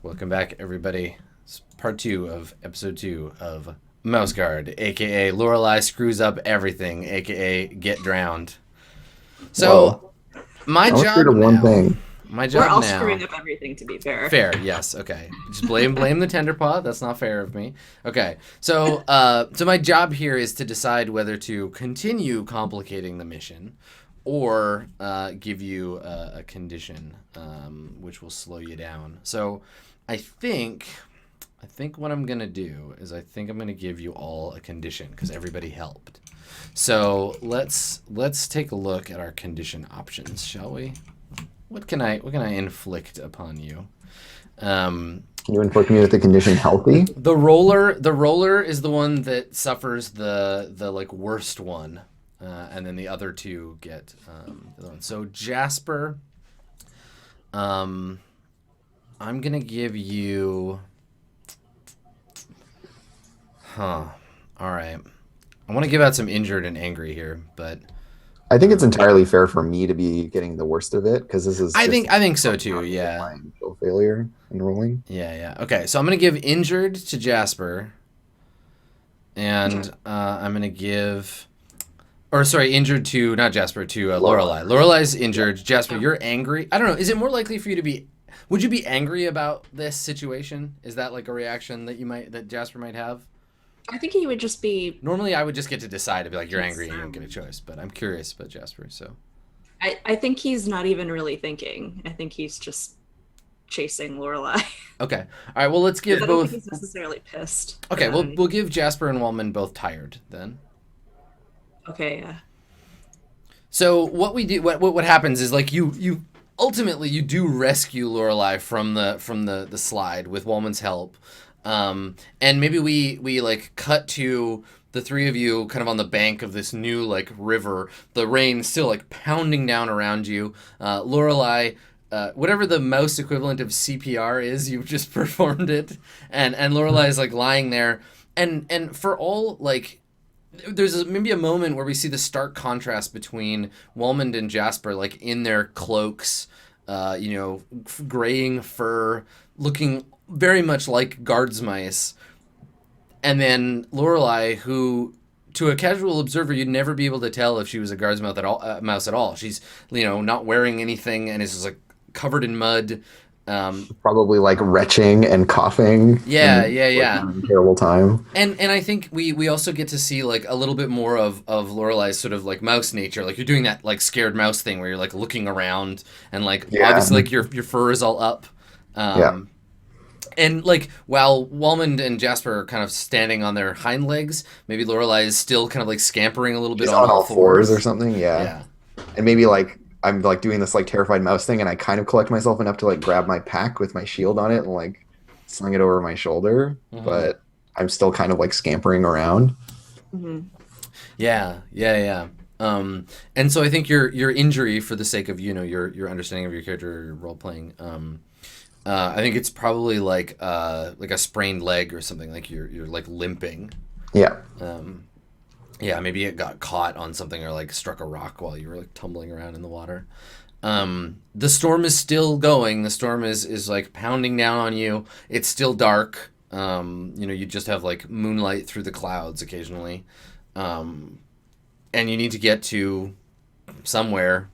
Welcome back, everybody. It's part 2 of episode 2 of Mouse Guard, aka Lorelei screws up everything, aka get drowned. So, Whoa. my I was job scared of one now. thing. My We're job all now. screwing up everything, to be fair. Fair, yes, okay. Just blame the tender paw. That's not fair of me. Okay, so my job here is to decide whether to continue complicating the mission, or give you a condition, which will slow you down. So, I think what I'm gonna do is I think I'm gonna give you all a condition because everybody helped. So let's take a look at our condition options, shall we? What can I inflict upon you? Can you inflict me with the condition healthy? The roller is the one that suffers the like worst one, and then the other two get the other one. So Jasper, I'm gonna give you. All right. I want to give out some injured and angry here, but I think it's entirely fair for me to be getting the worst of it because this is. I just think so too. Yeah. my initial failure in rolling. Yeah. Okay, so I'm gonna give injured to Jasper, and I'm gonna give, or sorry, injured to not Jasper to Lorelei. Lorelei's injured. Jasper, you're angry. I don't know. Is it more likely for you to be? Would you be angry about this situation? Is that like a reaction that Jasper might have? I think he would just be... Normally, I would just get to decide to be like, you're angry and you don't get a choice. But I'm curious about Jasper, so. I think he's not even really thinking. I think he's just chasing Lorelei. Okay. All right, well, let's give I don't both... think he's necessarily pissed. Okay, we'll give Jasper and Wallman both tired, then. Okay, yeah. So what we do, what happens is, like, you ultimately, you do rescue Lorelei from the slide with Wallman's help. And maybe we like cut to the three of you kind of on the bank of this new like river, the rain still like pounding down around you. Lorelei, whatever the mouse equivalent of CPR is, you've just performed it. And Lorelei is like lying there. And for all like, there's maybe a moment where we see the stark contrast between Wallman and Jasper, like in their cloaks, graying fur, looking very much like guards mice, and then Lorelei, who to a casual observer you'd never be able to tell if she was a guards mouse at all. She's not wearing anything and is just like covered in mud, Probably like retching and coughing. Yeah. Having a terrible time. And I think we also get to see like a little bit more of Lorelei's sort of like mouse nature. Like you're doing that like scared mouse thing where you're like looking around and like obviously like your fur is all up. And like while Wallman and Jasper are kind of standing on their hind legs, maybe Lorelei is still kind of like scampering a little bit on all fours or something. Yeah. And maybe like I'm like doing this like terrified mouse thing, and I kind of collect myself enough to like grab my pack with my shield on it and like sling it over my shoulder, but I'm still kind of like scampering around. Mm-hmm. Yeah. And so I think your injury, for the sake of your understanding of your character, your role playing, I think it's probably like a sprained leg or something. Like you're like limping. Yeah. Maybe it got caught on something or like struck a rock while you were like tumbling around in the water. The storm is still going. The storm is like pounding down on you. It's still dark. You just have like moonlight through the clouds occasionally. And you need to get to somewhere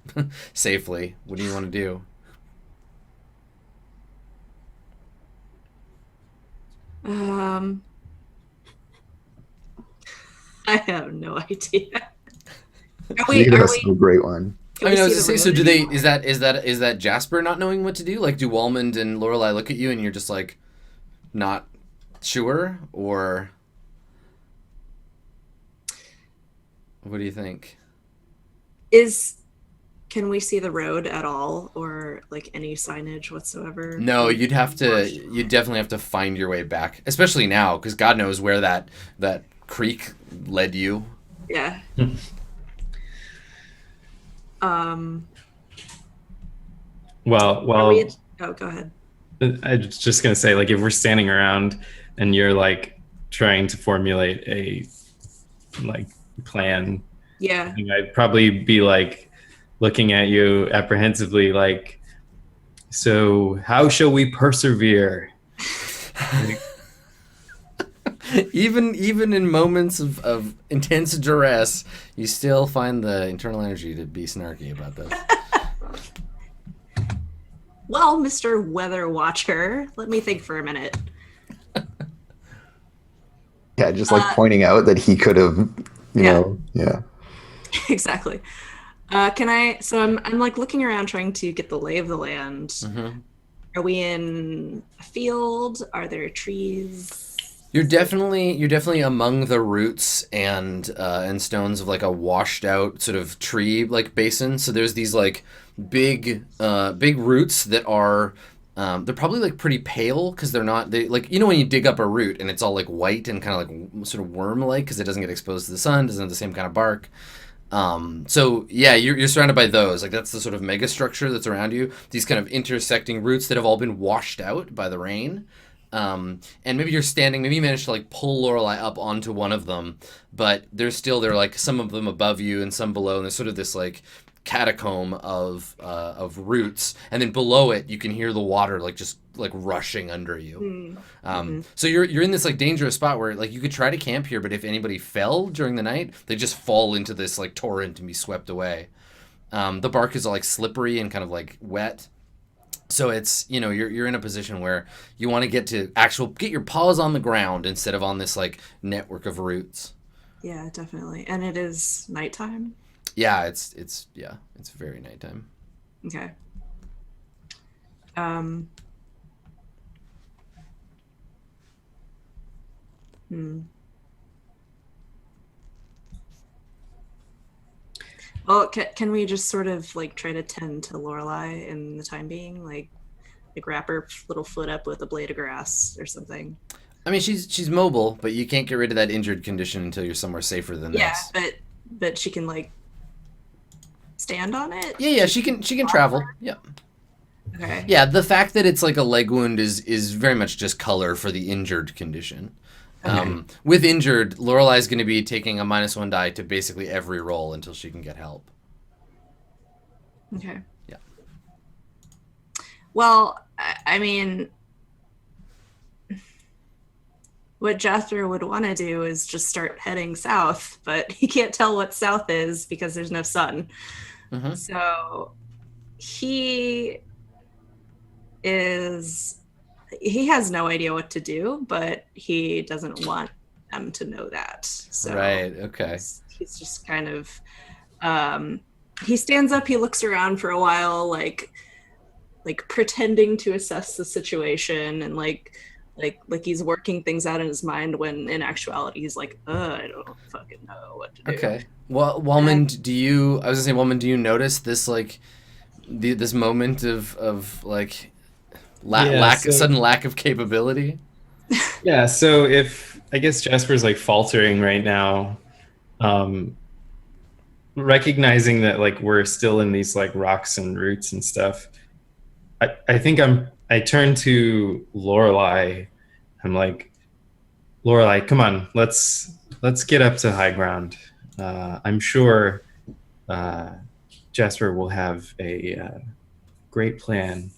safely. What do you want to do? I have no idea. That's a great one. I was to say, so do they? Is that Jasper not knowing what to do? Like, do Wallman and Lorelei look at you and you're just like, not sure, or what do you think? Can we see the road at all, or like any signage whatsoever? No, you'd definitely have to find your way back, especially now, because God knows where that creek led you. Yeah. Well, go ahead. I was just gonna say, like, if we're standing around and you're like trying to formulate a like plan, Yeah. I'd probably be like looking at you apprehensively, like, so how shall we persevere? Even in moments of intense duress, you still find the internal energy to be snarky about this. Well, Mr. Weather Watcher, let me think for a minute. Yeah, just like pointing out that he could have, you know, yeah. Exactly. So I'm like looking around trying to get the lay of the land. Mm-hmm. Are we in a field? Are there trees? You're definitely among the roots and stones of like a washed out sort of tree like basin. So there's these like big roots that are they're probably like pretty pale because they like, you know, when you dig up a root and it's all like white and kind of like sort of worm like because it doesn't get exposed to the sun, doesn't have the same kind of bark. So yeah, you're surrounded by those. Like that's the sort of mega structure that's around you. These kind of intersecting roots that have all been washed out by the rain. And maybe you're standing, maybe you managed to like pull Lorelei up onto one of them, but there are like some of them above you and some below, and there's sort of this like catacomb of roots, and then below it you can hear the water like just like rushing under you. So you're in this like dangerous spot where like you could try to camp here, but if anybody fell during the night, they just fall into this like torrent and be swept away. The bark is like slippery and kind of like wet. So it's, you know, you're in a position where you want to get your paws on the ground instead of on this like network of roots. Yeah, definitely. And it is nighttime. Yeah, it's very nighttime. Okay. Well, can we just sort of like try to tend to Lorelei in the time being, like wrap her little foot up with a blade of grass or something? I mean, she's mobile, but you can't get rid of that injured condition until you're somewhere safer than this. Yeah, but she can like stand on it. Yeah, she can travel. Yeah. Okay. Yeah, the fact that it's like a leg wound is very much just color for the injured condition. Okay. With injured, Lorelei's going to be taking a -1 die to basically every roll until she can get help. Okay. Yeah. Well, I mean, what Jasper would want to do is just start heading south, but he can't tell what south is because there's no sun. Mm-hmm. So he has no idea what to do, but he doesn't want them to know that. So right. Okay. He's just kind of, he stands up, he looks around for a while, like pretending to assess the situation and like he's working things out in his mind when in actuality he's like, I don't fucking know what to do. Okay. Well, Wellman, do you notice this like this moment of like sudden lack of capability? Yeah, so if I guess Jasper's like faltering right now, recognizing that like we're still in these like rocks and roots and stuff, I think I turn to Lorelei. I'm like, Lorelei, come on, let's get up to high ground. I'm sure Jasper will have a great plan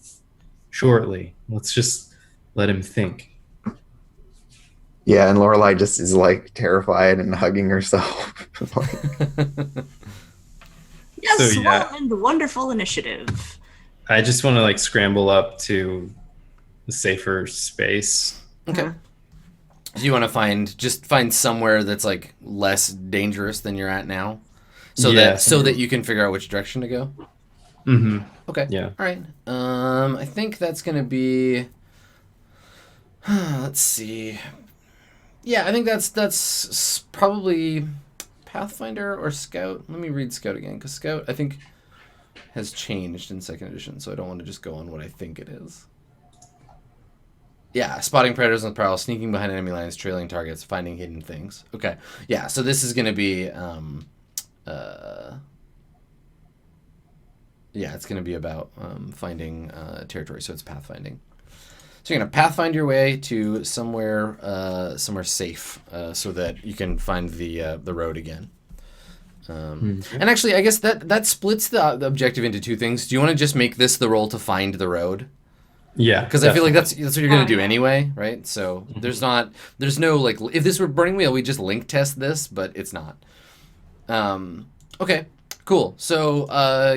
shortly. Let's just let him think. Yeah, and Lorelei just is like terrified and hugging herself. Yes, so, yeah. Well, and wonderful initiative. I just want to like scramble up to a safer space. Okay. Do you want to find somewhere that's like less dangerous than you're at now, so that you can figure out which direction to go? Mm-hmm. Okay. Yeah. All right. I think that's gonna be. Let's see. Yeah, I think that's probably Pathfinder or Scout. Let me read Scout again, because Scout I think has changed in 2nd edition, so I don't want to just go on what I think it is. Yeah, spotting predators on the prowl, sneaking behind enemy lines, trailing targets, finding hidden things. Okay. Yeah, so this is going to be it's going to be about finding territory, so it's pathfinding. So you're going to pathfind your way to somewhere safe so that you can find the road again. And actually, I guess that splits the objective into two things. Do you want to just make this the roll to find the road? Yeah, because I feel like definitely. that's what you're gonna do Yeah. anyway, right? So there's no like if this were Burning Wheel, we just link test this, but it's not. Okay, cool. So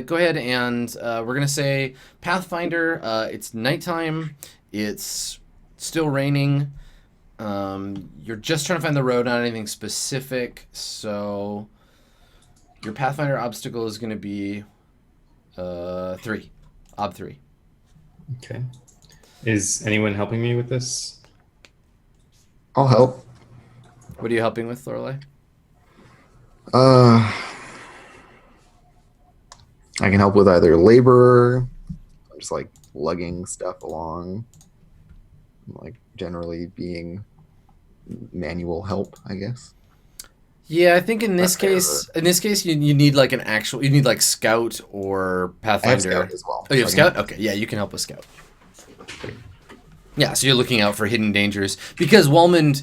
go ahead and we're gonna say Pathfinder. It's nighttime. It's still raining. You're just trying to find the road, not anything specific. So your Pathfinder obstacle is gonna be 3, ob 3. Okay. Is anyone helping me with this? I'll help. What are you helping with, Lorelei? Uh, I can help with either labor, just like lugging stuff along, like generally being manual help, I guess. Yeah, I think in this Okay, case, you need like you need like scout or I have Pathfinder. scout as well. Oh, you have so I can- scout? Okay, yeah, you can help with scout. Yeah, so you're looking out for hidden dangers because Walmond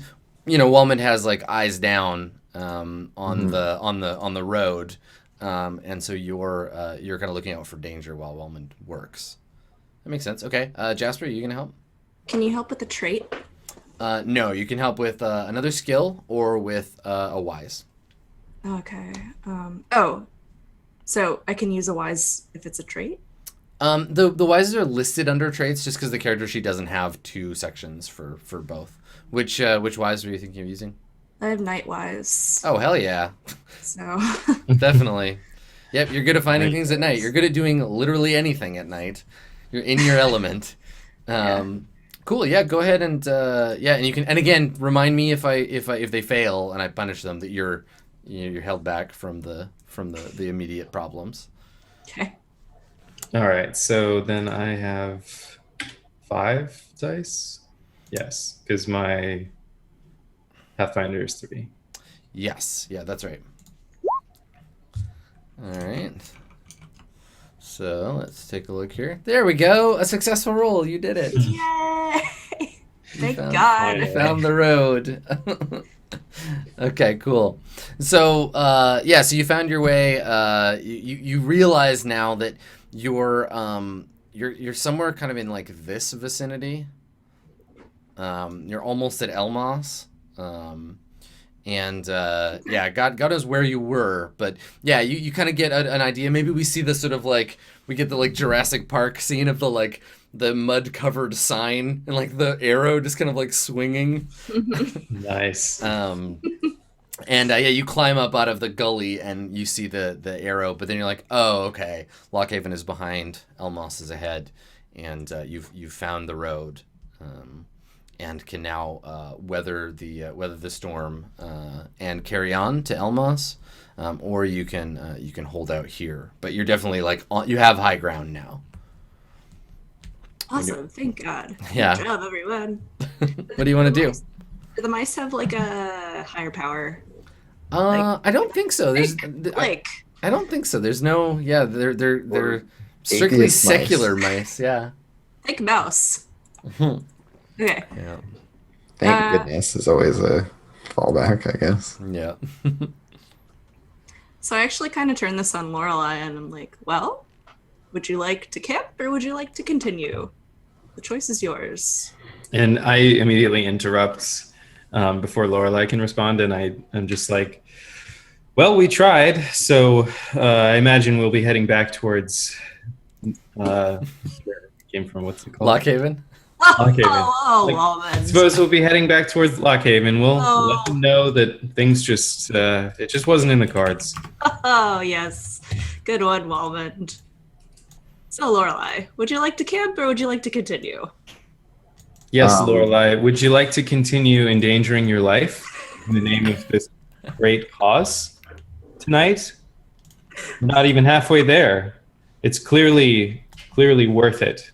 has like eyes down on the road, and so you're kind of looking out for danger while Walmond works. That makes sense. Okay, Jasper, are you gonna help? Can you help with the trait? No, you can help with another skill or with a wise. Okay. Oh, so I can use a wise if it's a trait? The wises are listed under traits just because the character sheet doesn't have 2 sections for both. Which wise were you thinking of using? I have night wise. Oh, hell yeah. So Definitely. Yep, you're good at finding Night things at night. You're good at doing literally anything at night. You're in your element. Cool. Yeah, go ahead and and you can, and again, remind me if they fail and I punish them that you're held back from the immediate problems. okay. All right. So then I have 5 dice. Yes, because my Pathfinder is 3. Yes. Yeah, that's right. All right. So let's take a look here. There we go. A successful roll. You did it. Yay! Thank found- God. You found the road. Okay, cool. So so you found your way. You realize now that you're somewhere kind of in like this vicinity. You're almost at Elmos. God knows where you were, but yeah, you kind of get an idea. Maybe we see the sort of like we get the like Jurassic Park scene of the like the mud covered sign and like the arrow just kind of like swinging. Nice. You climb up out of the gully and you see the arrow, but then you're like, oh, okay, Lockhaven is behind, Elmos is ahead, and you've found the road. And can now weather the storm and carry on to Elmos, or you can hold out here. But you're definitely you have high ground now. Awesome. Thank God. Yeah. Good job, everyone. What do you want to do? Do the mice have like a higher power? I don't think so. There's Like, I don't think so. There's no they're strictly atheist mice. secular mice. Yeah. like mouse. Okay. Yeah. Thank goodness is always a fallback, I guess. Yeah. So I actually kind of turned this on Lorelei, and I'm like, well, would you like to camp or would you like to continue? The choice is yours. And I immediately interrupt before Lorelai can respond, and I'm just like, well, we tried, so I imagine we'll be heading back towards where it came from. What's it called? Lockhaven. Lockhaven. Oh, Like, Almond. I suppose we'll be heading back towards Lockhaven. We'll Oh. let them know that things it just wasn't in the cards. Oh, yes. Good one, Walmond. So, Lorelei, would you like to camp or would you like to continue? Yes, Lorelai, Lorelai, would you like to continue endangering your life in the name of this great cause tonight? Not even halfway there. It's clearly worth it.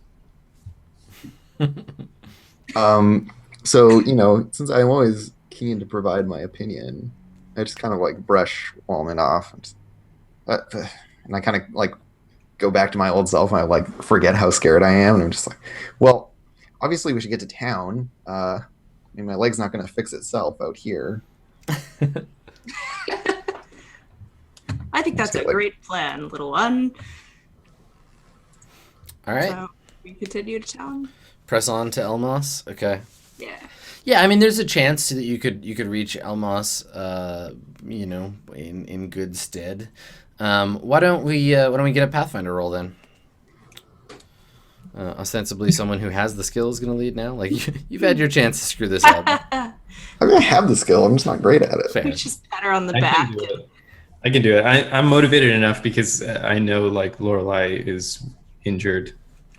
So, since I'm always keen to provide my opinion, I just kind of like brush Wallman off. And I kind of like go back to my old self and I like forget how scared I am. And I'm just like, well, obviously we should get to town. My leg's not going to fix itself out here. I think that's a So, like- great plan, little one. All right. So, We continue to town. Press on to Elmos. Okay. Yeah. Yeah, I mean, there's a chance that you could reach Elmos, in good stead. Why don't we get a Pathfinder roll then? Ostensibly, someone who has the skill is going to lead now. Like you've had your chance to screw this up. I mean, I have the skill. I'm just not great at it. Fair. We just pat her on the I back. can do it. I can do it. I'm motivated enough because I know like Lorelai is injured,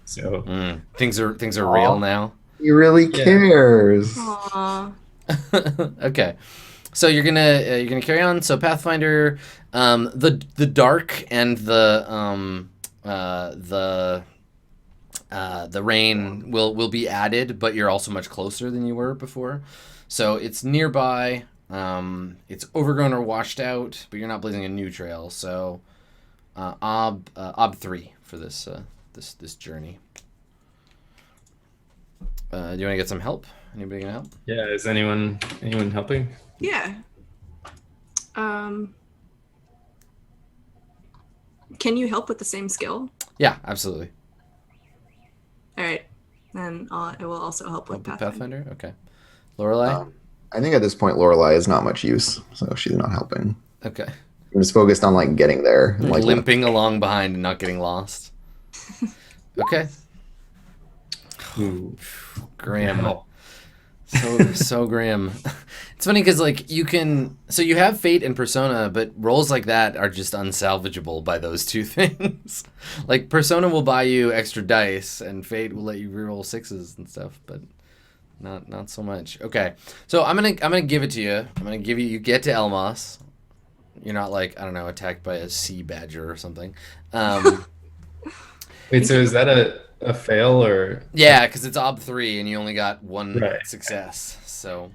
so Things are real now. He really cares. Aww. Okay, so you're gonna carry on. So Pathfinder, the dark and the rain will be added, but you're also much closer than you were before. So it's nearby. It's overgrown or washed out, but you're not blazing a new trail. So ob 3 for this journey. Do you want to get some help? Anybody gonna help? Yeah, is anyone helping? Yeah. Can you help with the same skill? Yeah, absolutely. All right. Then I will also help with Pathfinder. Okay. Lorelai? I think at this point Lorelai is not much use, so she's not helping. Okay. I'm just focused on like getting there, and, like limping along behind and not getting lost. Okay. Ooh. Grim. Wow. So grim. It's funny because like you have fate and persona, but rolls like that are just unsalvageable by those two things. Like persona will buy you extra dice, and fate will let you reroll 6s and stuff, but not so much. Okay, so I'm gonna give it to you. I'm gonna give you get to Elmos. You're not like, I don't know, attacked by a sea badger or something. Wait, so is that a fail or? Yeah, because it's ob 3 and you only got one Right. success. So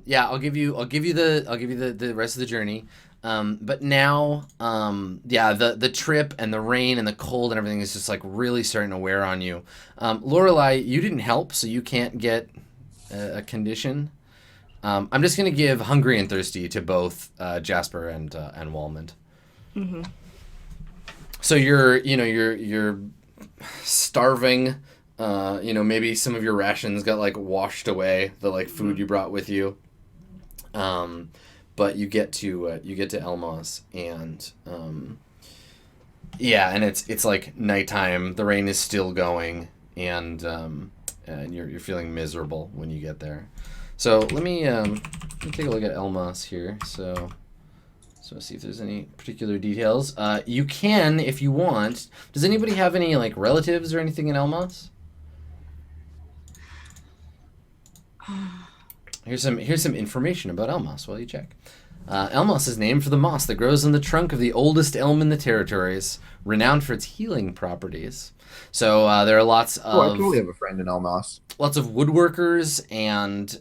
yeah, I'll give you the rest of the journey. But now the trip and the rain and the cold and everything is just like really starting to wear on you. Lorelai, you didn't help, so you can't get a condition. I'm just gonna give hungry and thirsty to both Jasper and Walmond. Mm-hmm. So you're starving. Maybe some of your rations got like washed away, the like food you brought with you. But you get to Elmos, and and it's like nighttime. The rain is still going, and you're feeling miserable when you get there. So let me take a look at Elmos here. So see if there's any particular details. You can, if you want. Does anybody have any like relatives or anything in Elmos? Here's some information about Elmos while you check. Elmos is named for the moss that grows on the trunk of the oldest elm in the territories, renowned for its healing properties. So there are lots of. Oh, I totally have a friend in Elmos. Lots of woodworkers and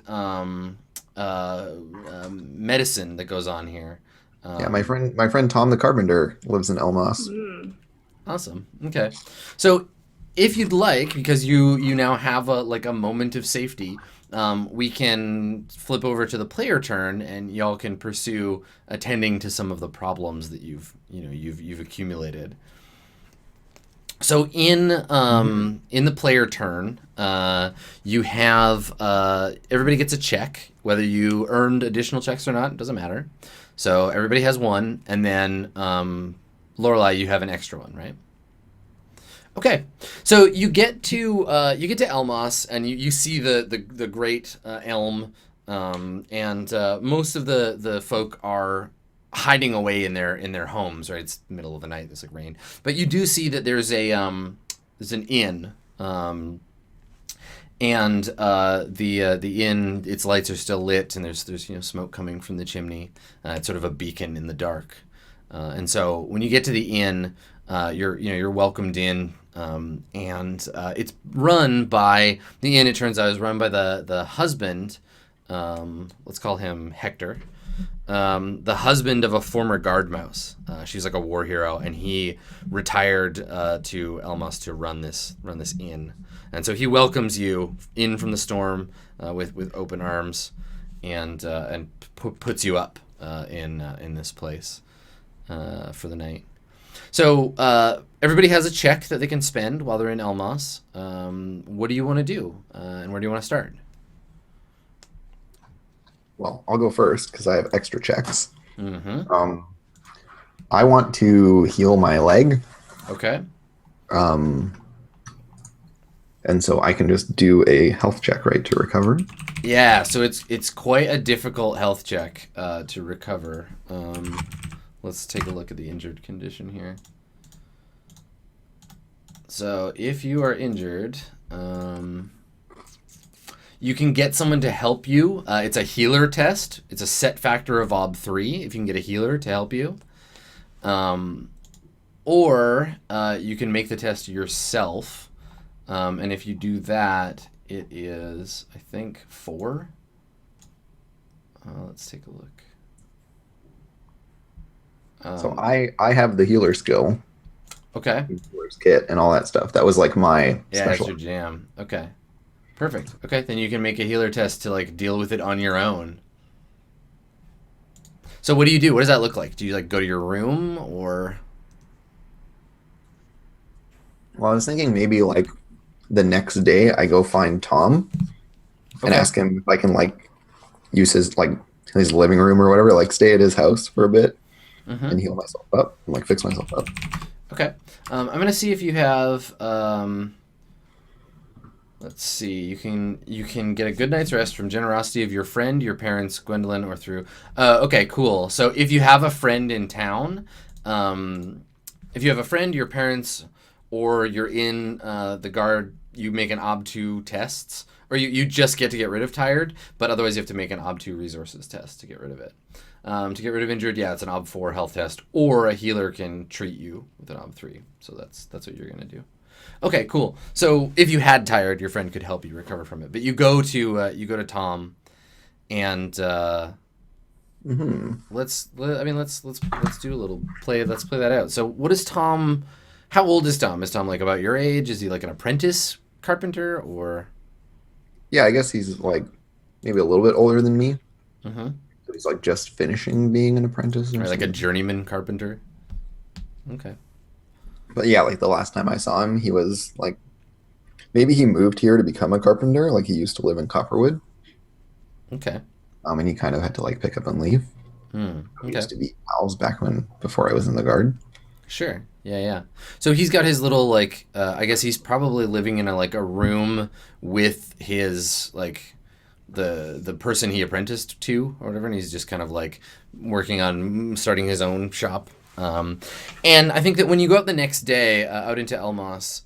medicine that goes on here. Yeah, my friend Tom the Carpenter lives in Elmos. Awesome. Okay, so if you'd like, because you now have a moment of safety, we can flip over to the player turn, and y'all can pursue attending to some of the problems that you've accumulated. So in the player turn, you have everybody gets a check, whether you earned additional checks or not, it doesn't matter. So everybody has one, and then Lorelai, you have an extra one, right? Okay, so you get to Elmos, and you see the great elm, and most of the folk are hiding away in their homes, right? It's the middle of the night, there's like rain, but you do see that there's an inn, and the inn, its lights are still lit, and there's smoke coming from the chimney. It's sort of a beacon in the dark, and so when you get to the inn, you're welcomed in, and it's run by the inn. It turns out is run by the husband. Let's call him Hector. The husband of a former guard mouse. She's like a war hero, and he retired to Elmos to run this inn. And so he welcomes you in from the storm with open arms, and puts you up in this place for the night. So everybody has a check that they can spend while they're in Elmos. What do you want to do, and where do you want to start? Well, I'll go first because I have extra checks. Mm-hmm. I want to heal my leg. Okay. And so I can just do a health check, right, to recover. Yeah, so it's quite a difficult health check to recover. Let's take a look at the injured condition here. So if you are injured, you can get someone to help you. It's a healer test. It's a set factor of ob3 if you can get a healer to help you. Or you can make the test yourself. And if you do that, it is, I think, 4. Let's take a look. So I have the healer skill. Okay. Healer's kit and all that stuff. That was like my That's special. your jam. Okay. Perfect. Okay, then you can make a healer test to like deal with it on your own. So what do you do? What does that look like? Do you like go to your room or? Well, I was thinking maybe like the next day I go find Tom and ask him if I can like use his living room or whatever, like stay at his house for a bit and heal myself up and like fix myself up. Okay. I'm gonna see if you have. Let's see. You can get a good night's rest from generosity of your friend, your parents, Gwendolyn, or through. Okay, cool. So if you have a friend in town, if you have a friend, your parents, or you're in the guard, you make an ob2 tests, or you just get to get rid of tired, but otherwise you have to make an ob2 resources test to get rid of it. To get rid of injured, yeah, it's an ob4 health test, or a healer can treat you with an ob3. So that's what you're gonna do. Okay, cool. So if you had tired, your friend could help you recover from it. But you go to Tom, and let's do a little play. Let's play that out. So what is Tom? How old is Tom? Is Tom like about your age? Is he like an apprentice carpenter or? Yeah, I guess he's like maybe a little bit older than me. Mm-hmm. He's like just finishing being an apprentice, or like a journeyman carpenter. Okay. But yeah, like the last time I saw him, he was like, maybe he moved here to become a carpenter. Like he used to live in Copperwood. Okay. And he kind of had to like pick up and leave. Okay. We used to be pals before I was in the guard. Sure. Yeah. So he's got his little like, I guess he's probably living in a room with his like the person he apprenticed to or whatever, and he's just kind of like working on starting his own shop. And I think that when you go out the next day out into Elmos,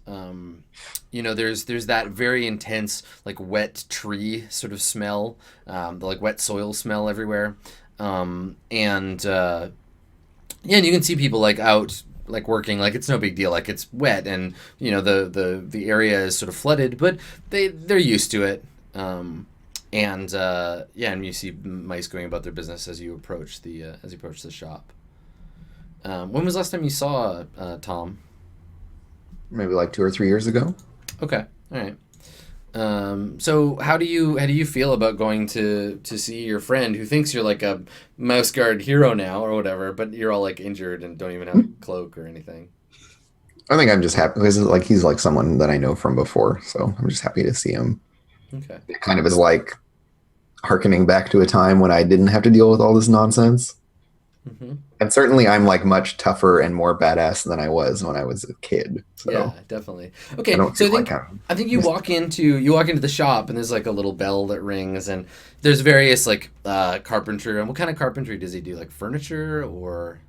there's that very intense like wet tree sort of smell, the like wet soil smell everywhere, and you can see people like out like working, like it's no big deal, like it's wet and the area is sort of flooded, but they're used to it. And you see mice going about their business as you approach the shop. When was the last time you saw Tom? Maybe like 2 or 3 years ago. Okay, all right. So how do you feel about going to see your friend who thinks you're like a mouse guard hero now or whatever, but you're all like injured and don't even have a cloak or anything? I think I'm just happy because like he's like someone that I know from before, so I'm just happy to see him. Okay. It kind of is like hearkening back to a time when I didn't have to deal with all this nonsense. Mm-hmm. And certainly I'm like much tougher and more badass than I was when I was a kid. So yeah, definitely. Okay, so I think you walk into the shop and there's like a little bell that rings and there's various like carpentry. And what kind of carpentry does he do? Like furniture or?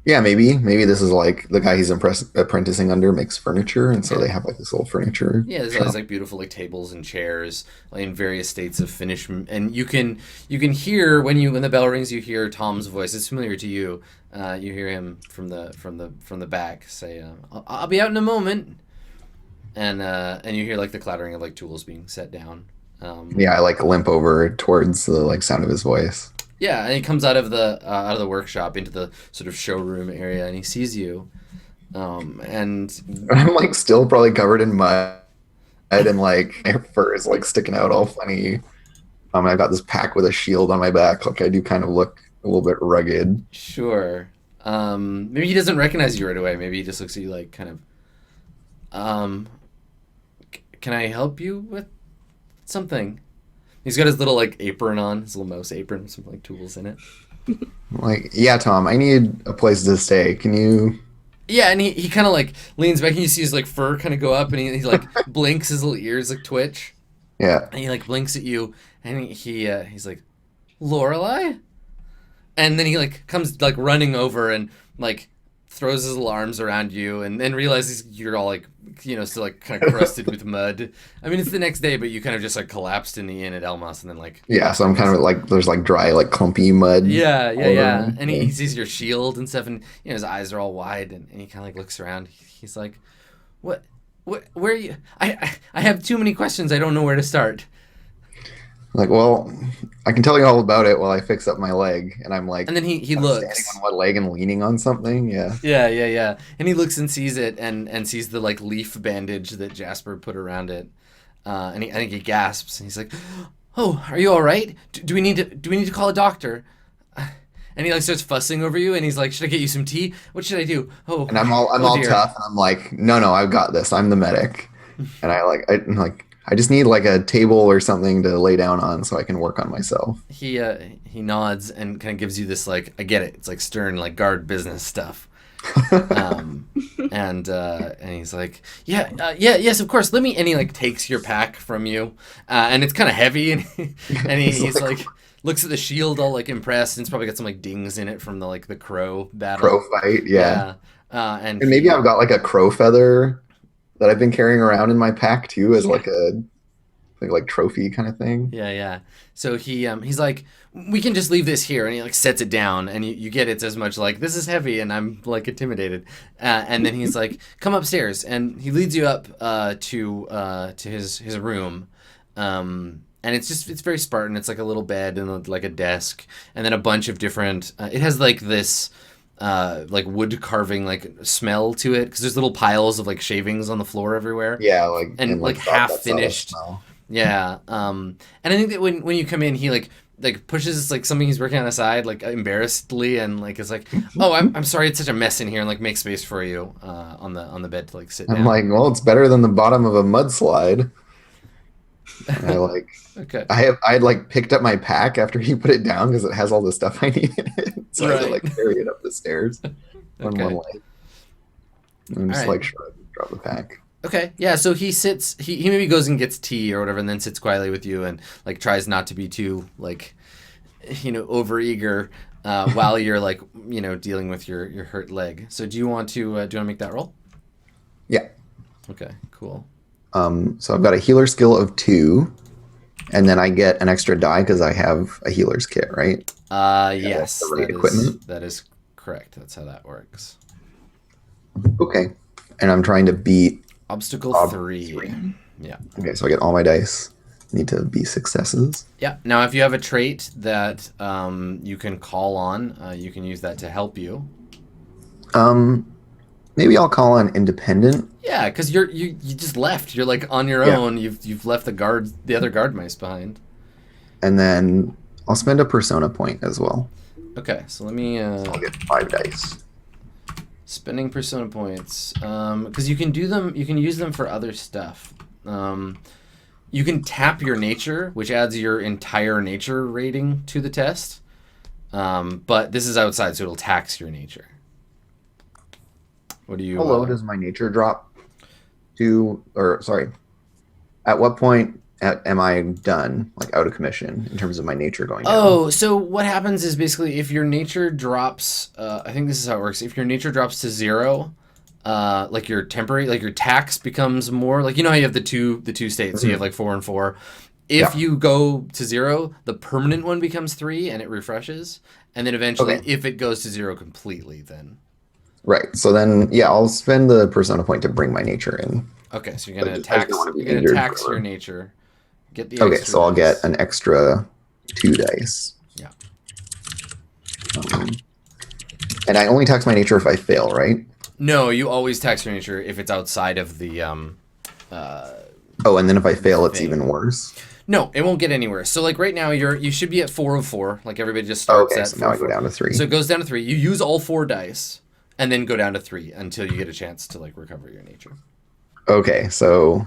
Yeah, maybe this is like the guy he's apprenticing under makes furniture, and so they have like this little furniture. Yeah, there's all these like beautiful like tables and chairs in various states of finish, and you can hear when the bell rings, you hear Tom's voice. It's familiar to you. You hear him from the back say, "I'll be out in a moment," and you hear like the clattering of like tools being set down. Yeah, I like limp over towards the like sound of his voice. Yeah, and he comes out of the workshop into the sort of showroom area, and he sees you, and I'm like still probably covered in mud, and like my fur is like sticking out all funny. I got this pack with a shield on my back, like I do kind of look a little bit rugged. Sure. Maybe he doesn't recognize you right away. Maybe he just looks at you like kind of, can I help you with something? He's got his little like apron on, his little mouse apron with some like tools in it. Like, yeah, Tom, I need a place to stay. Can you? Yeah, and he kind of like leans back and you see his like fur kind of go up and he like blinks, his little ears like twitch. Yeah. And he like blinks at you and he's like, Lorelei? And then he like comes like running over and like throws his little arms around you and then realizes you're all like, still like kind of crusted with mud. I mean, it's the next day, but you kind of just like collapsed in the inn at Elmos and then like... Yeah, so I'm kind of like, there's like dry, like clumpy mud. Yeah. And he sees your shield and stuff and his eyes are all wide and he kind of like looks around. He's like, what, where are you? I have too many questions. I don't know where to start. Like, well, I can tell you all about it while I fix up my leg. And I'm like... And then he I'm looks. standing on one leg and leaning on something, yeah. Yeah. And he looks and sees it and sees the like leaf bandage that Jasper put around it. And I think he gasps and he's like, "Oh, are you all right? Do we need to call a doctor?" And he like starts fussing over you and he's like, "Should I get you some tea? What should I do?" Oh. And I'm all dear. tough and I'm like, "No, I've got this. I'm the medic." And I just need like a table or something to lay down on so I can work on myself. He nods and kind of gives you this like, I get it. It's like stern like guard business stuff. And he's like, yes, of course. Let me. And he like takes your pack from you, and it's kind of heavy. And he's like looks at the shield all like impressed. And it's probably got some like dings in it from the like the crow battle. Crow fight, yeah. And maybe I've got like a crow feather that I've been carrying around in my pack too as like a like trophy kind of thing. Yeah. So he's like, we can just leave this here, and he like sets it down, and you get it's as much like this is heavy, and I'm like intimidated, and then he's like, come upstairs, and he leads you up to his room, and it's very Spartan. It's like a little bed and like a desk, and then a bunch of different. It has like this. Like wood carving like smell to it because there's little piles of like shavings on the floor everywhere. Yeah, like and like half finished. Yeah. And I think that when you come in, he like pushes like something he's working on the side like embarrassedly and like is like, oh, I'm sorry, it's such a mess in here, and like make space for you on the bed to like sit down. I'm like, well, it's better than the bottom of a mudslide. And I like okay. I had like picked up my pack after he put it down because it has all the stuff I need in it. So I had to like carry it up the stairs on one leg. I'm just like sure I can drop the pack. Okay, yeah, so he sits, he maybe goes and gets tea or whatever and then sits quietly with you and like tries not to be too like overeager while you're like dealing with your hurt leg. So do you want to make that roll? Yeah. Okay, cool. So I've got a healer skill of 2, and then I get an extra die because I have a healer's kit, right? Yes, that is correct. That's how that works. Okay, and I'm trying to beat obstacle 3. Yeah. Okay, so I get all my dice. Need to be successes. Yeah. Now, if you have a trait that you can call on, you can use that to help you. Maybe I'll call on independent. Yeah, because you just left. You're like on your own. You've left the other guard mice behind. And then I'll spend a persona point as well. Okay, so let me. So I'll get 5 dice. Spending persona points, because you can do them. You can use them for other stuff. You can tap your nature, which adds your entire nature rating to the test. But this is outside, so it'll tax your nature. What do you? How low does my nature drop to? Or sorry, at what point am I done, like out of commission in terms of my nature going down? Oh, so what happens is basically if your nature drops, I think this is how it works. If your nature drops to 0, like your temporary, like your tax becomes more, like how you have the two states, so you have like 4 and 4. If you go to 0, the permanent one becomes 3 and it refreshes, and then eventually, if it goes to 0 completely, then. Right. So then, I'll spend the persona point to bring my nature in. Okay, so you're gonna tax your nature. Get the extra so I'll get an extra 2 dice. Yeah. And I only tax my nature if I fail, right? No, you always tax your nature if it's outside of the. Oh, and then if I fail, it's even worse. No, it won't get anywhere. So like right now you should be at 4 of 4. Like everybody just starts Okay, at so 4 now of I go 4. down to 3. So it goes down to 3. You use all 4 dice and then go down to 3 until you get a chance to like recover your nature. Okay, so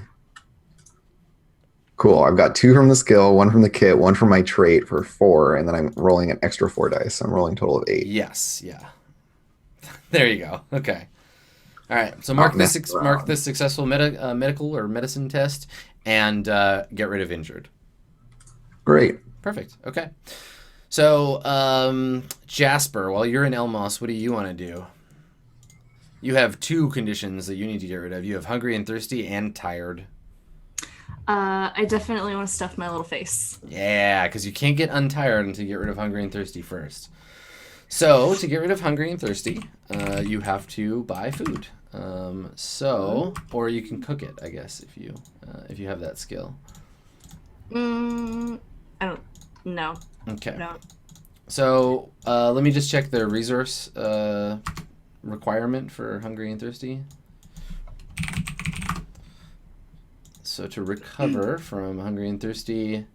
cool. I've got 2 from the skill, 1 from the kit, 1 from my trait for 4, and then I'm rolling an extra 4 dice. So I'm rolling a total of 8. Yes, yeah. There you go. Okay. All right. So mark this successful medical or medicine test and get rid of injured. Great. Perfect. Okay. So Jasper, while you're in Elmos, what do you want to do? You have 2 conditions that you need to get rid of. You have hungry and thirsty and tired. I definitely want to stuff my little face. Yeah, because you can't get untired until you get rid of hungry and thirsty first. So to get rid of hungry and thirsty, you have to buy food. Or you can cook it, I guess, if you have that skill. I don't know. Okay. No. So let me just check the resource requirement for hungry and thirsty. So to recover from hungry and thirsty,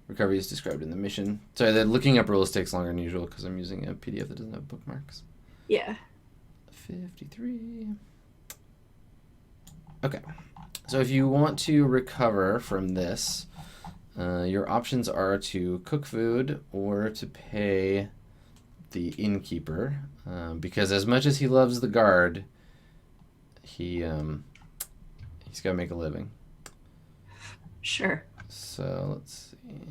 recovery is described in the mission. Sorry, the looking up rules takes longer than usual because I'm using a PDF that doesn't have bookmarks. Yeah. 53. Okay. So if you want to recover from this, your options are to cook food or to pay the innkeeper. Because as much as he loves the guard, he's got to make a living. Sure. So let's see.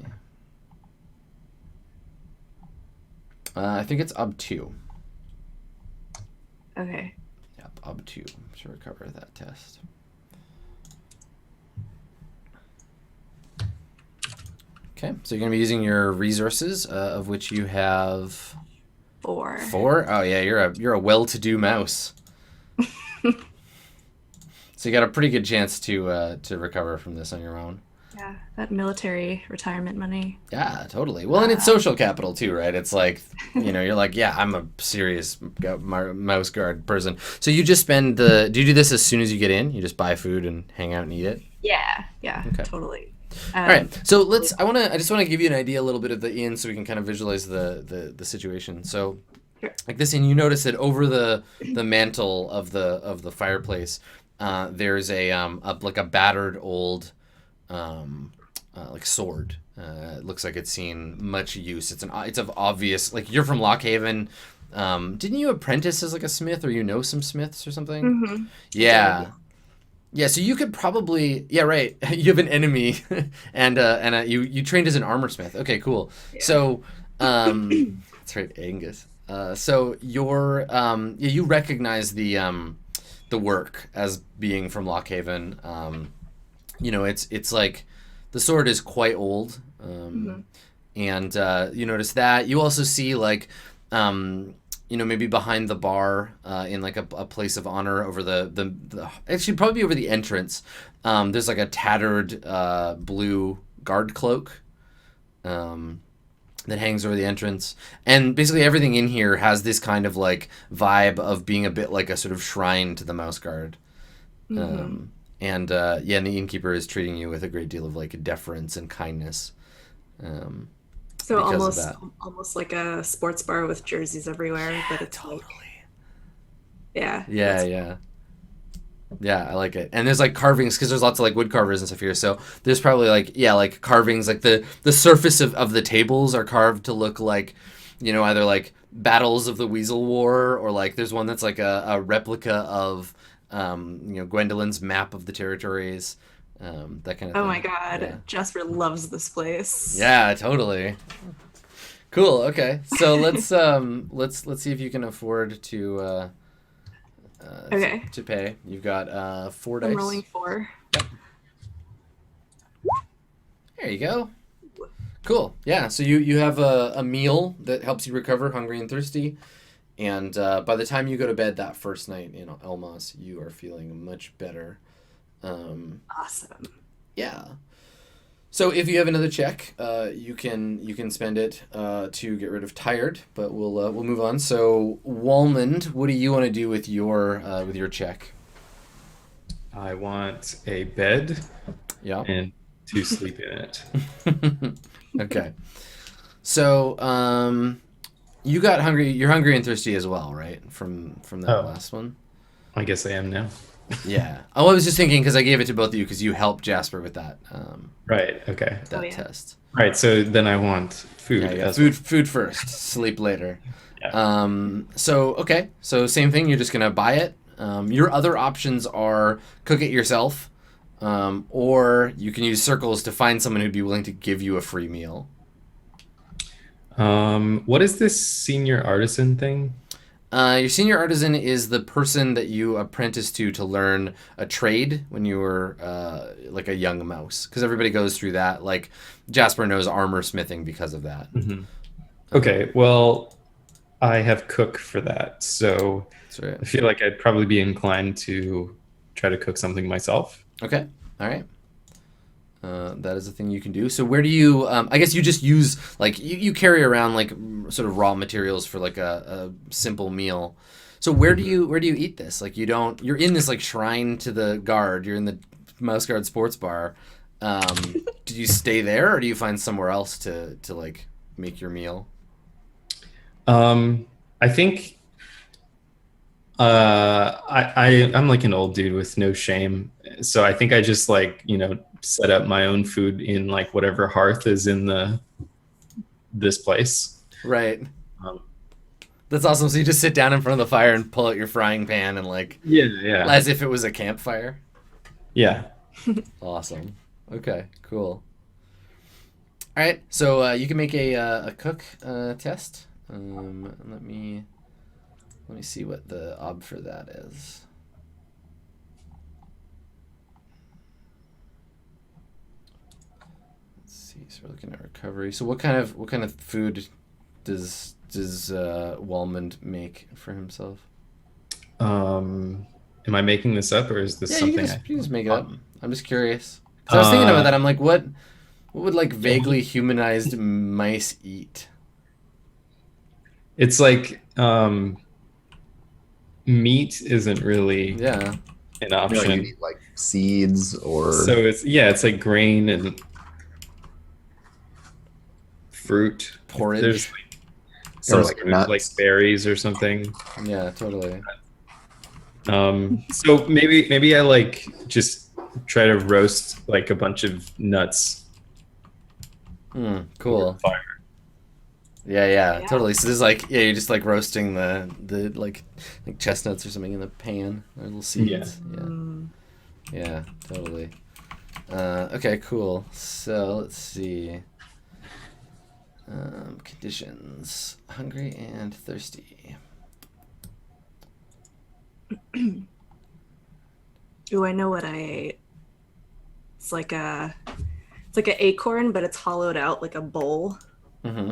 I think it's ob 2. Okay. Yep, ob 2 to recover that test. Okay, so you're going to be using your resources, of which you have 4. 4? Oh yeah, you're a well-to-do mouse. So you got a pretty good chance to recover from this on your own. Yeah, that military retirement money. Yeah, totally. Well, and it's social capital too, right? It's like, you're like, yeah, I'm a serious mouse guard person. So you just do you do this as soon as you get in? You just buy food and hang out and eat it? Yeah, okay. Totally. All right. So I just want to give you an idea a little bit of the inn so we can kind of visualize the situation. So like this inn, you notice that over the mantle of the fireplace, there's a battered old like sword. It looks like it's seen much use. It's of obvious, like, you're from Lockhaven. Didn't you apprentice as like a smith, or some smiths or something? Mm-hmm. Yeah. Yeah, so you could probably, yeah, right. You have an enemy, and you trained as an armor smith. Okay, cool. Yeah. So, that's right, Angus. So you recognize the work as being from Lockhaven. It's like the sword is quite old, and you notice that. You also see like, maybe behind the bar, in like a place of honor over the actually probably over the entrance, there's like a tattered blue guard cloak that hangs over the entrance, and basically everything in here has this kind of like vibe of being a bit like a sort of shrine to the mouse guard. And the innkeeper is treating you with a great deal of like deference and kindness. So almost like a sports bar with jerseys everywhere, but it's totally. Yeah, I like it. And there's like carvings, because there's lots of like wood carvers and stuff here. So there's probably like carvings, like the surface of the tables are carved to look like, either like battles of the Weasel War, or like there's one that's like a replica of Gwendolyn's map of the territories. That kind of thing. Oh my god, yeah. Jasper loves this place. Yeah, totally. Cool. Okay, so let's see if you can afford to to pay. You've got 4 dice. I'm rolling 4. Yep. There you go. Cool. Yeah. So you have a meal that helps you recover hungry and thirsty, and by the time you go to bed that first night in Elmos, you are feeling much better. Awesome. Yeah. So if you have another check, you can spend it to get rid of tired, but we'll move on. So Walmond, what do you want to do with your check? I want a bed. Yeah. And to sleep in it. Okay. So, you got hungry. You're hungry and thirsty as well, right? From that last one. I guess I am now. Yeah. Oh, I was just thinking because I gave it to both of you because you helped Jasper with that. Right. Okay. That test. Right. So then I want food. Yeah. Food first. Sleep later. Yeah. So same thing. You're just gonna buy it. Your other options are cook it yourself, or you can use circles to find someone who'd be willing to give you a free meal. What is this senior artisan thing? Your senior artisan is the person that you apprentice to learn a trade when you were like a young mouse, because everybody goes through that. Like Jasper knows armor smithing because of that. Mm-hmm. Okay, well, I have cook for that, so That's right. I feel like I'd probably be inclined to try to cook something myself. Okay, all right. That is a thing you can do. So where do you? I guess you just use like you carry around like sort of raw materials for like a simple meal. So where do you eat this? Like you're in this like shrine to the guard. You're in the Mouse Guard Sports Bar. Do you stay there or do you find somewhere else to like make your meal? I think I'm like an old dude with no shame, so I think I just like set up my own food in like whatever hearth is in this place. Right. That's awesome. So you just sit down in front of the fire and pull out your frying pan and like as if it was a campfire. Yeah. Awesome. Okay. Cool. All right. So you can make a cook test. Let me see what the ob for that is. Let's see. So we're looking at recovery. So what kind of food does Wallmond make for himself? Am I making this up or is this something? You can just make it up. I'm just curious. Because I was thinking about that. I'm like, what would like vaguely humanized mice eat? It's like meat isn't really an option. You eat like seeds or so it's like grain and fruit. Porridge. There's or like nuts. Like berries or something. Yeah, totally. So maybe I like just try to roast like a bunch of nuts. Cool. Over fire. Yeah, totally. So there's like you're just like roasting the like chestnuts or something in the pan, or little seeds. Yeah, totally. Okay, cool. So let's see. Conditions: hungry and thirsty. Ooh, I know what I ate. It's like an acorn, but it's hollowed out like a bowl. Mm-hmm.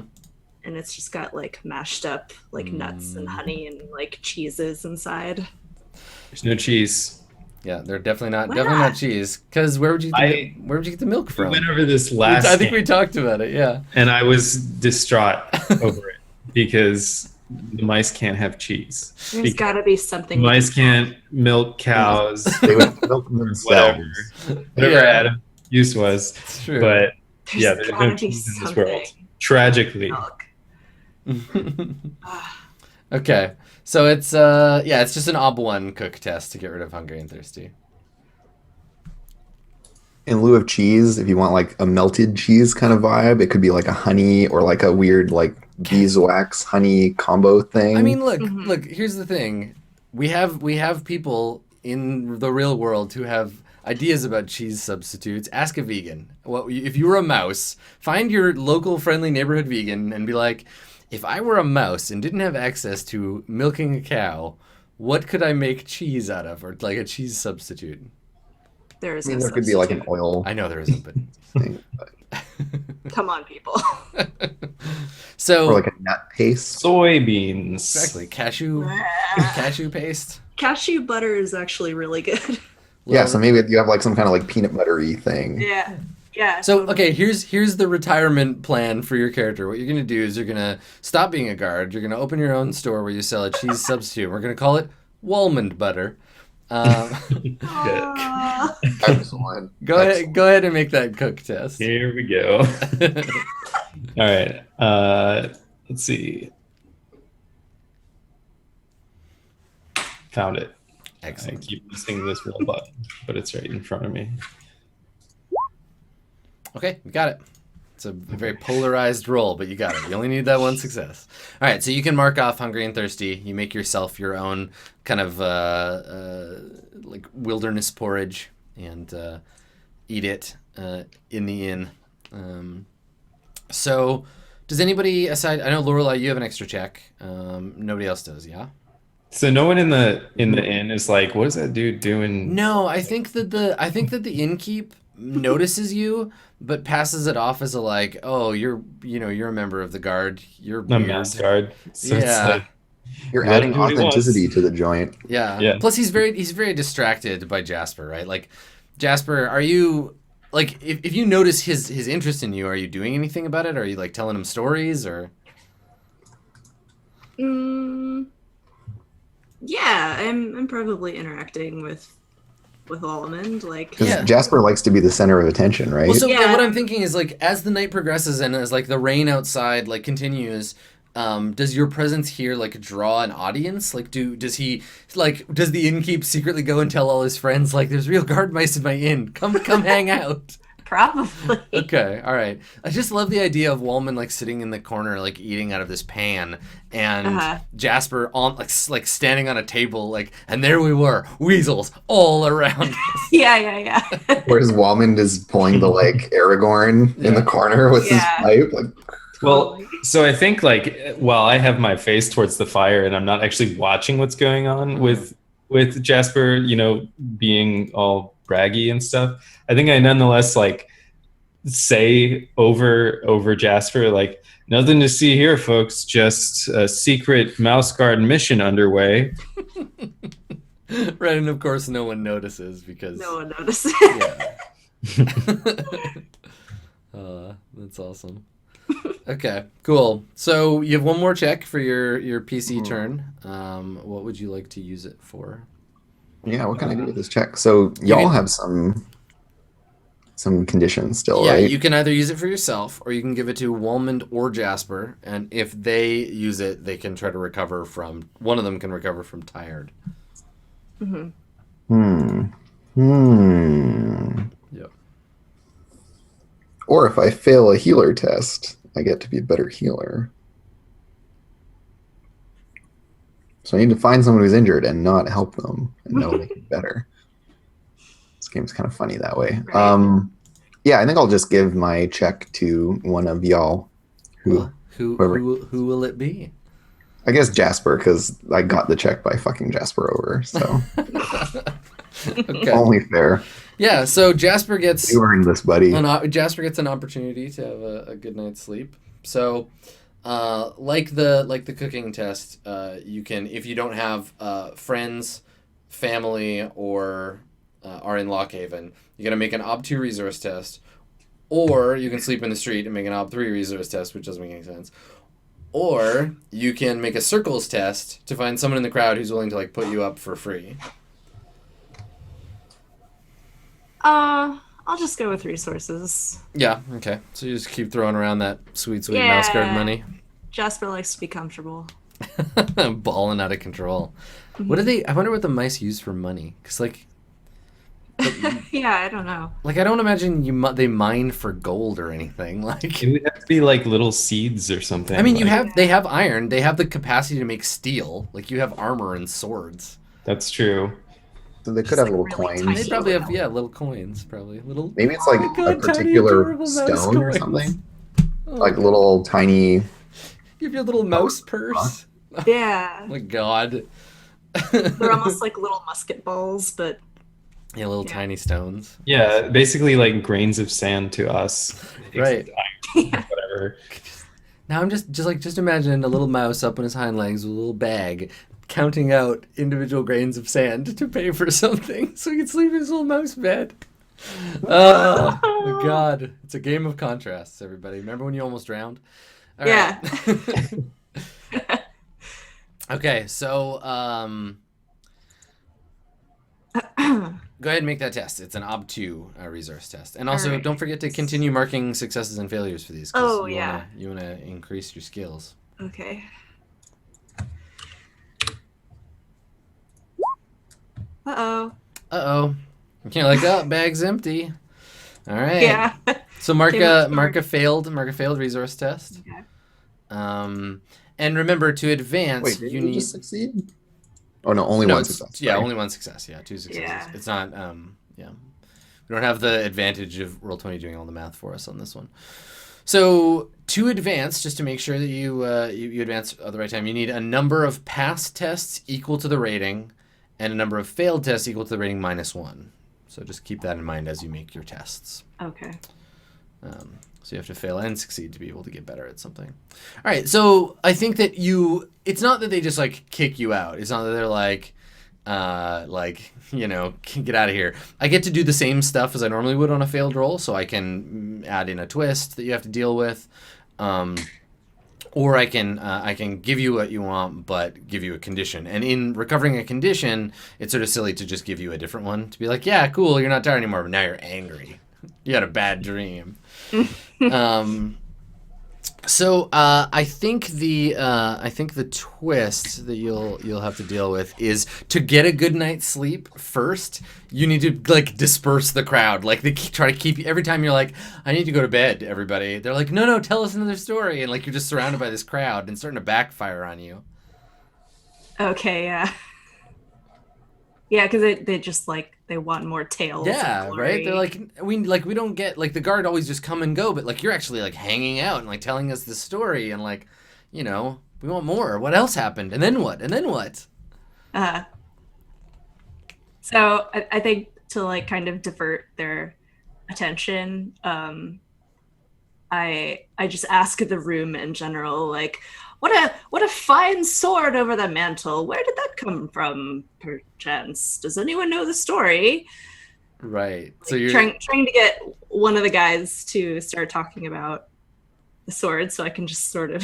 And it's just got like mashed up like nuts and honey and like cheeses inside. There's no cheese. Yeah, they're definitely not cheese. Because where would you get the milk from? We went over this last. I think we talked about it. Yeah. And I was distraught over it because the mice can't have cheese. There's got to be something. Mice can't milk cows. They would milk themselves. Whatever Adam's use was. It's true. But There's there's no cheese in this world. Tragically. Okay, so it's it's just an ob1 cook test to get rid of hungry and thirsty. In lieu of cheese, if you want like a melted cheese kind of vibe, it could be like a honey or like a weird like beeswax honey combo thing. I mean, look. Here's the thing: we have people in the real world who have ideas about cheese substitutes. Ask a vegan. Well, if you were a mouse, find your local friendly neighborhood vegan and be like, if I were a mouse and didn't have access to milking a cow, what could I make cheese out of, or like a cheese substitute? There is. There could be like an oil. I know there isn't, but thing, come on, people. So or like a nut paste. Soybeans. Exactly, cashew paste. Cashew butter is actually really good. Yeah, so maybe you have like some kind of like peanut buttery thing. Yeah. So okay, here's the retirement plan for your character. What you're gonna do is you're gonna stop being a guard. You're gonna open your own store where you sell a cheese substitute. We're gonna call it Wallmond butter, Aw. Excellent. Go ahead and make that cook test. Here we go. All right. Let's see. Found it. Excellent. I keep missing this roll button, but it's right in front of me. Okay, we got it. It's a very polarized roll, but you got it. You only need that one success. All right, so you can mark off hungry and thirsty. You make yourself your own kind of like wilderness porridge and eat it in the inn. So does anybody aside? I know Lorelai, you have an extra check. Nobody else does, yeah. So no one in the inn is like, what is that dude doing? No, I think that the innkeep notices you, but passes it off as a like, oh, you're a member of the guard. You're The weird. mouse guard. So Yeah. it's like, You're Let adding him do what he wants. authenticity to the joint. Yeah. Yeah. Plus, he's very distracted by Jasper, right? Like, Jasper, are you like if you notice his interest in you, are you doing anything about it? Are you like telling him stories or? Yeah, I'm probably interacting with Almond. Like, Because Yeah. Jasper likes to be the center of attention, right? Well, so Yeah. what I'm thinking is like as the night progresses and as like the rain outside like continues, does your presence here like draw an audience? Like does the innkeep secretly go and tell all his friends like there's real guard mice in my inn? Come hang out. probably. Okay, all right. I just love the idea of Wallman like sitting in the corner like eating out of this pan and Jasper on like standing on a table like and there we were, weasels all around us. Yeah. Whereas Walmond is pulling the like Aragorn in the corner with his Yeah. pipe. Like, well, so I think like while I have my face towards the fire and I'm not actually watching what's going on with Jasper, being all braggy and stuff, I think I nonetheless like say over Jasper like, nothing to see here, folks, just a secret mouse guard mission underway. Right, and of course no one notices because No one notices. yeah. That's awesome. Okay, cool. So you have one more check for your PC turn. What would you like to use it for? yeah, what can I do with this check? So y'all have some conditions still, Yeah, right? you can either use it for yourself or you can give it to Walmond or Jasper, and if they use it, they can try to recover from one of them can recover from tired. Mm-hmm. Yep. Or if I fail a healer test, I get to be a better healer. So I need to find someone who's injured and not help them, and that'll make it better. This game's kind of funny that way. Right. Yeah, I think I'll just give my check to one of y'all. Who whoever. will it be? I guess Jasper, because I got the check by fucking Jasper over. So Okay. only fair. Yeah, so Jasper gets You earned this, buddy. Jasper gets an opportunity to have a good night's sleep. So, like the cooking test, you can, if you don't have friends, family, or are in Lockhaven, you got to make an Ob2 resource test, or you can sleep in the street and make an Ob3 resource test, which doesn't make any sense. Or you can make a circles test to find someone in the crowd who's willing to like put you up for free. I'll just go with resources. Yeah, okay. So you just keep throwing around that sweet Yeah. mouse guard money. Jasper likes to be comfortable. Balling out of control. What do they? I wonder what the mice use for money. Cause like Yeah, I don't know. I don't imagine they mine for gold or anything. Like, It would have to be like little seeds or something. I mean, like, they have iron. They have the capacity to make steel. Like you have armor and swords. That's true. So they could have like little really coins. tiny. They probably have little coins. Probably little. Maybe it's like Oh, God, a tiny, particular adorable mouse stone or coins. something. Oh, Like little tiny. you have your little mouse purse. Yeah. Oh my God. They're almost like little musket balls, but Yeah, little Yeah. tiny stones. Yeah, basically like grains of sand to us. Right. Whatever. Now I'm just imagine a little mouse up on his hind legs with a little bag, counting out individual grains of sand to pay for something, so he can sleep in his little mouse bed. Oh my God! It's a game of contrasts, everybody. Remember when you almost drowned? All Yeah. right. Okay, so Go ahead and make that test. It's an Ob2 resource test. And also, All right. don't forget to continue marking successes and failures for these. 'Cause Oh, you yeah. Wanna, you want to increase your skills. Okay. Uh-oh. Uh-oh. You're like, oh, bag's empty. All right. Yeah. So mark Came up a short. failed resource test. Okay. And remember to advance. Wait, did you you need just succeed? Oh no, only no, one it's- success. Yeah, sorry. only one success. Yeah, 2 successes. Yeah. It's not. Yeah, we don't have the advantage of Roll20 doing all the math for us on this one. So to advance, just to make sure that you advance at the right time, you need a number of passed tests equal to the rating, and a number of failed tests equal to the rating -1. So just keep that in mind as you make your tests. Okay. So you have to fail and succeed to be able to get better at something. All right, so I think that it's not that they just like kick you out. It's not that they're like, get out of here. I get to do the same stuff as I normally would on a failed roll, so I can add in a twist that you have to deal with. Or I can give you what you want, but give you a condition. And in recovering a condition, it's sort of silly to just give you a different one. To be like, yeah, cool, you're not tired anymore, but now you're angry. You had a bad dream. So I think the twist that you'll have to deal with is to get a good night's sleep first. You need to like disperse the crowd. Like they try to keep you every time you're like, I need to go to bed. Everybody, they're like, no, tell us another story, and like you're just surrounded by this crowd and starting to backfire on you. Okay, yeah. Yeah, because they just like they want more tales. Yeah, of right. glory. They're like we don't get like the guard always just come and go, but like you're actually like hanging out and like telling us the story and like, we want more. What else happened? And then what? And then what? So I think to like kind of divert their attention, I just ask the room in general, like, what a fine sword over the mantle. Where did that come from, perchance? Does anyone know the story? Right. Like, So you're trying to get one of the guys to start talking about the sword, so I can just sort of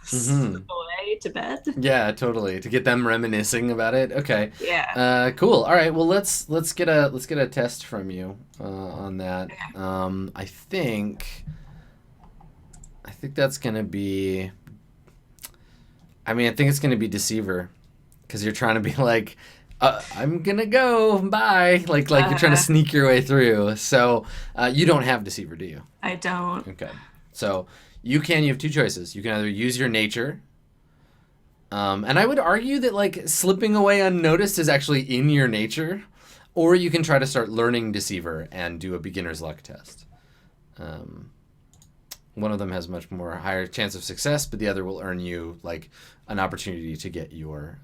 slip away to bed. Yeah, totally. To get them reminiscing about it. Okay. Yeah. Cool. All right. Well, let's get a test from you on that. I think that's gonna be. I think it's gonna be Deceiver, because you're trying to be like, I'm gonna go. Bye. Like you're trying to sneak your way through. So you don't have Deceiver, do you? I don't. Okay. So you have 2 choices. You can either use your nature. And I would argue that like slipping away unnoticed is actually in your nature, or you can try to start learning Deceiver and do a beginner's luck test. One of them has much more higher chance of success, but the other will earn you like an opportunity to get your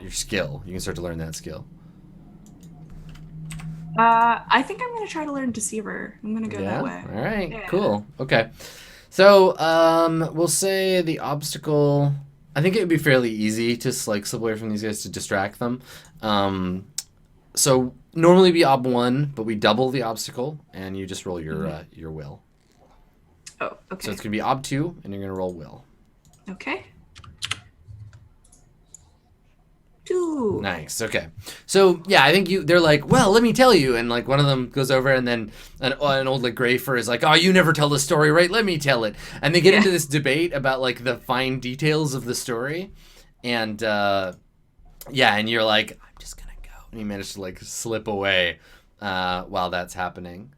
skill. You can start to learn that skill. I think I'm gonna try to learn Deceiver. I'm gonna go that way. All right. Yeah. Cool. Okay. So we'll say the obstacle. I think it would be fairly easy to like slip away from these guys to distract them. So normally be ob1, but we double the obstacle, and you just roll your will. Oh, okay. So it's gonna be ob2, and you're gonna roll will. Okay. 2. Nice. Okay. So yeah, I think they're like, well, let me tell you, and like one of them goes over, and then an old like gray fur is like, oh, you never tell the story, right? Let me tell it. And they get into this debate about like the fine details of the story, and and you're like, I'm just gonna go, and you manage to like slip away while that's happening.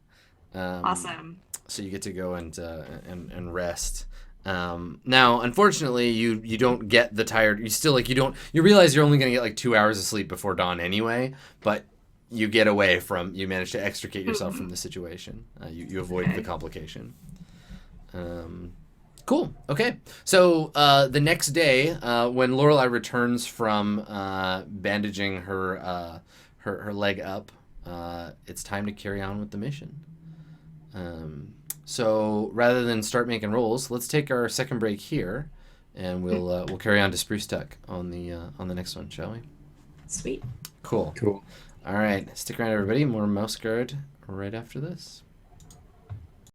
Awesome. So you get to go and rest. Now, unfortunately, you don't get the tired. You still like you realize you're only gonna get like 2 hours of sleep before dawn anyway. But you get away from. You manage to extricate yourself from the situation. You avoid the complication. Cool. Okay. So the next day, when Lorelei returns from bandaging her leg up, it's time to carry on with the mission. So rather than start making rolls, let's take our second break here, and we'll carry on to Spruce Tuck on the next one, shall we? Sweet. Cool. Cool. All right. Stick around, everybody. More Mouse Guard right after this.